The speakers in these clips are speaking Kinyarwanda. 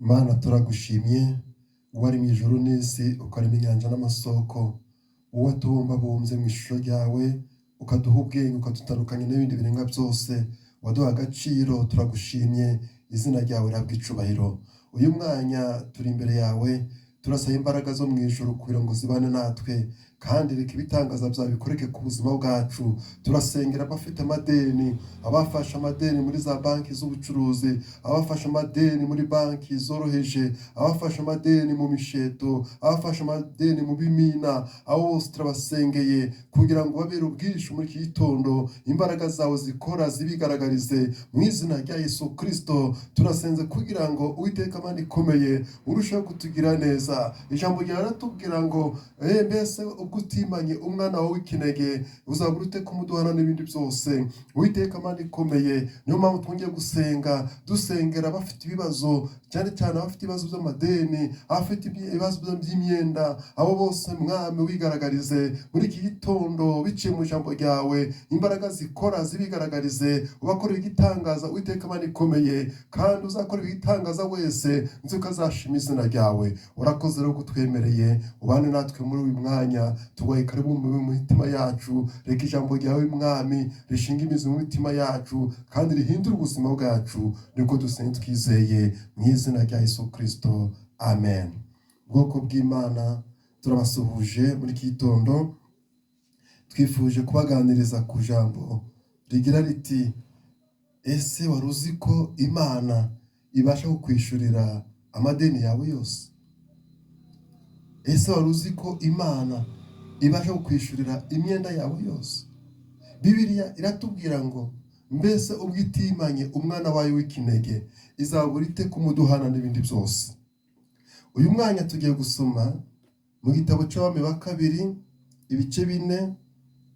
Mana turagushimye wari mu ijuru n'isi ukarema inyanja n'amasoko wowe tubumba bumbye mu ishusho ryawe ukaduha ubwenge ukadutandukanya n'ibindi birenga byose waduha agaciro turagushimye izina ryawe rabwicubahiro uyu mwanya turi imbere yawe turasaba imbaraga zo mu ijuru kugira ngo zibane natwe kandi reka ibitangaza byawe bikoreke ku buzima bwacu turasengera abafite amadeni abafashe amadeni muri za banki z'ubucuruzi abafashe amadeni muri banki zoroheje abafashe amadeni mu misheto abafashe amadeni mu bimina abo bose turabasengeye kugira ngo babere ubwishyu muri iki gitondo imbaraga zawe zikora zibigaragarize mu izina rya Yesu Kristo turasenze kugira ngo Uwiteka Mana ikomeye urusheho kutugira neza ijambo ryawe ratubwira ngo mbese ubwo utimanye umwana wawe w'ikinege uzaburute kumuduhana n'ibindi byose Uwiteka Mana ikomeye niyo mpamvu twongeye gusenga dusengera abafite ibibazo cyane cyane abafite ibibazo by'amadeni abafite ibibazo by'imyenda abo bose mwami wigaragarize muri iki gitondo biciye mu ijambo ryawe imbaraga zikora zibigaragarize ubakorera igitangaza Uwiteka Mana ikomeye kandi uzakora igitangaza wese nzi ko azashima izina ryawe urakoze rero kutwemereye ubane natwe muri uyu mwanya tugoye karibu mu mitima yacu reka ijambo ryawe mwami rishinga imizi mu mitima yacu kandi rihindura ubuzima bwacu niko dusenze twizeye mu izina rya Yesu Kristo amen ubwoko bw'Imana turabasuhuje muri iki gitondo twifuje kubaganiriza ku jambo rigira riti ese wari uzi ko Imana ibasha kukwishurira amadeni yawe yose ese wari uzi ko Imana ibasha kukwishurira imyenda yawe yose Bibiliya iratubwira ngo mbese ubwo itimanye umwana wayo w'ikinege izabura ite kumuduhana n'ibindi byose uyu mwanya tugiye gusoma mu gitabo cy'Abami ba kabiri ibice 4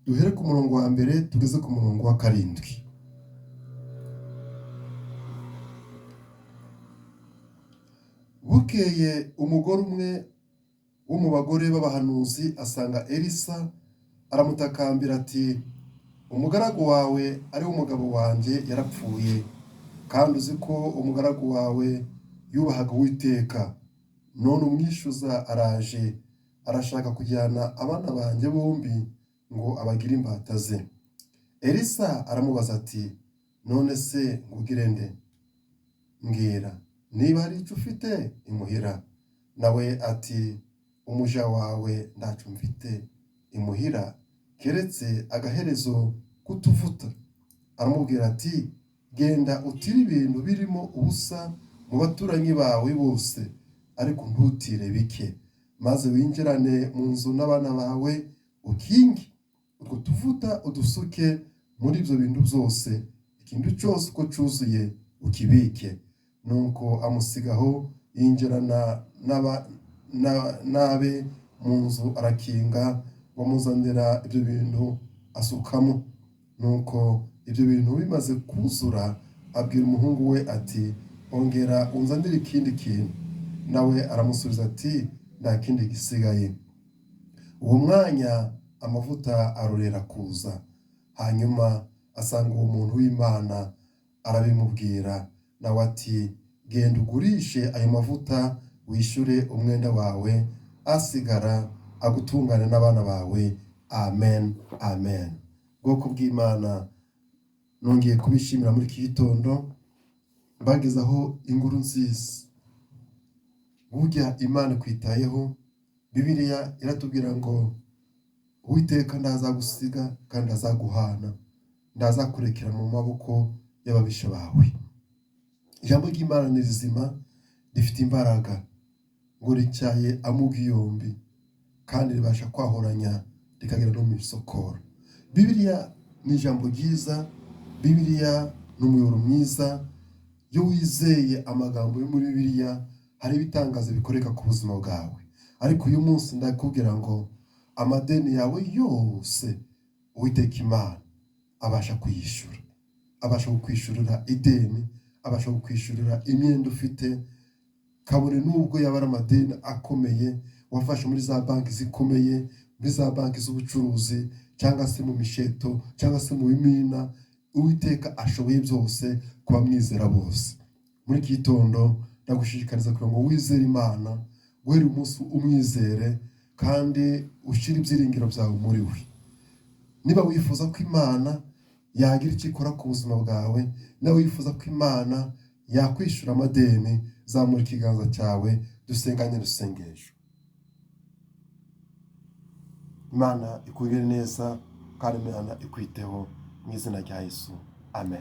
duhere ku murongo wa mbere tugeze ku murongo wa 7 bukeye umugore umwe wo mu bagore b'abahanuzi asanga Elisa aramutakambira ati umugaragu wawe ari umugabo wanjye yarapfuye kandi uzi ko umugaragu wawe yubahaga Uwiteka none umwishyuza araje arashaka kujyana abana banjye bombi ngo abagire imbata ze Elisa aramubaza ati none se ngugire nde mbwira niba hari icyo ufite imuhira nawe ati umuja wawe ndacu mfite imuhira keretse agaherezo kutuvuta aramubwira ati genda utire ibintu birimo ubusa mu baturanyi bawe bose ariko ntutire bike maze winjirane mu nzu n'abana bawe ukingi utwo tuvuta udusuke muri ibyo bintu byose ikintu cyose uko cyuzuye ukibike nuko amusigaho yinjirana nabe mu nzu arakinga bamuzanira ibyo bintu asukamo nuko ibyo bintu bimaze kuzura abwira umuhungu we ati ongera unzanire ikindi kintu nawe aramusubiza ati nta kindi gisigaye uwo mwanya amavuta arorera kuza hanyuma asanga uwo muntu w'Imana arabimubwira nawe ati genda ugurishe ayo mavuta wishyure umwenda wawe asigara agutungane n'abana bawe amen amen bwoko bw'Imana nongeye kubishimira muri iki gitondo mbagezaho inkuru nziza burya Imana kwitayeho Bibiliya iratubwira ngo Uwiteka ndazagusiga kandi azaguhana ndazakurekera mu maboko y'ababisha bawe ijambo ry'Imana ni rizima rifite imbaraga ngo ricyaye amugi yombi kandi ribasha kwahoranya rikagira no mu isokoro Bibiliya ni ijambo ryiza Bibiliya ni umuyoboro mwiza iyo wizeye amagambo yo muri Bibiliya hari ibitangaza bikoreka ku buzima bwawe ariko uyu munsi ndakubwira ngo amadeni yawe yose Uwiteka Imana abasha kuyishyura abasha kukwishurira ideni abasha kukwishurira imyenda ufite kabone nubwo yaba ari amadeni akomeye wafashe muri za banki zikomeye muri za banki z'ubucuruzi cyangwa se mu misheto cyangwa se mu bimina Uwiteka ashoboye byose kuba mwizera bose muri iki gitondo ndagushishikariza kugira ngo wizere Imana, guhera umunsi umwizere kandi ushire ibyiringiro byawe muri we. Niba wifuza ko Imana yagira icyo ikora ku buzima bwawe, niba wifuza ko Imana yakwishura amadeni, zamura ikiganza cyawe dusenganye rusengesho. Imana ikugire neza kandi Imana ikwiteho mu izina rya Yesu. Amen.